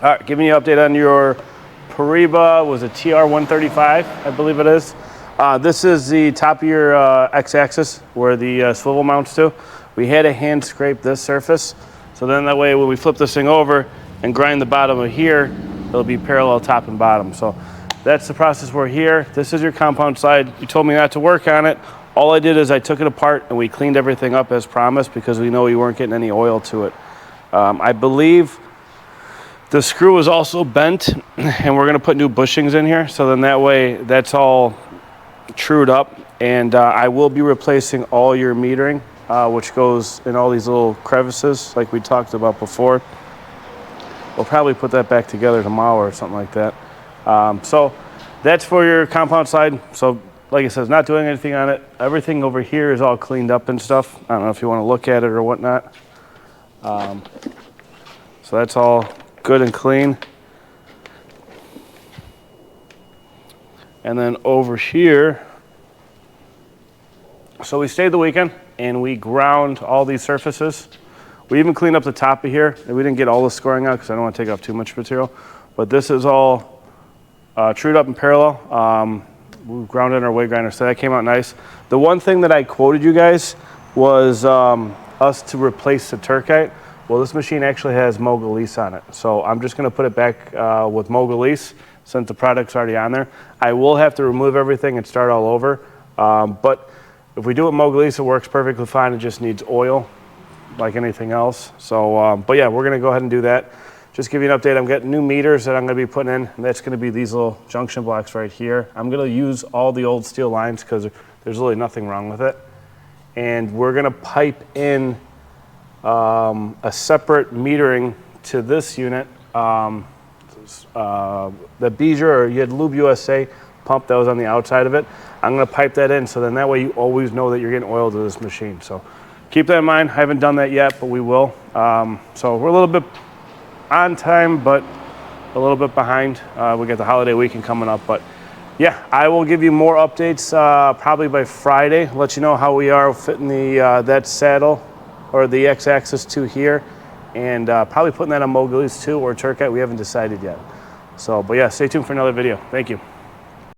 All right, giving you an update on your Poreba, was a TR-135, I believe it is. This is the top of your x-axis where the swivel mounts to. We had to hand scrape this surface, so then that way when we flip this thing over and grind the bottom of here, it'll be parallel top and bottom. So that's the process we're here. This is your compound side. You told me not to work on it. All I did is I took it apart and we cleaned everything up as promised because we know we weren't getting any oil to it. I believe the screw is also bent and we're gonna put new bushings in here. So then that way that's all trued up, and I will be replacing all your metering, which goes in all these little crevices like we talked about before. We'll probably put that back together tomorrow or something like that. So that's for your compound side. So like I said, not doing anything on it. Everything over here is all cleaned up and stuff. I don't know if you want to look at it or whatnot. So that's all good and clean. And then over here, so we stayed the weekend and we ground all these surfaces. We even cleaned up the top of here, and we didn't get all the scoring out because I don't want to take off too much material. But this is all trued up in parallel. We ground in our weight grinder, so that came out nice. The one thing that I quoted you guys was us to replace the Turcite. Well, this machine actually has Mogulice on it, so I'm just going to put it back with Mogulice since the product's already on there. I will have to remove everything and start all over, but if we do it Mogulice, it works perfectly fine. It just needs oil, like anything else. So, but yeah, we're going to go ahead and do that. Just give you an update. I'm getting new meters that I'm going to be putting in, and that's going to be these little junction blocks right here. I'm going to use all the old steel lines because there's really nothing wrong with it. And we're going to pipe in a separate metering to this unit. The Beezer, or you had Lube USA pump that was on the outside of it. I'm going to pipe that in, so then that way you always know that you're getting oil to this machine. So keep that in mind. I haven't done that yet, but we will. So we're a little bit on time, but a little bit behind. We got the holiday weekend coming up, but yeah, I will give you more updates probably by Friday. Let you know how we are fitting the that saddle or the x-axis to here, and probably putting that on Mogulice too or Turcite. We haven't decided yet. So, but yeah, stay tuned for another video. Thank you.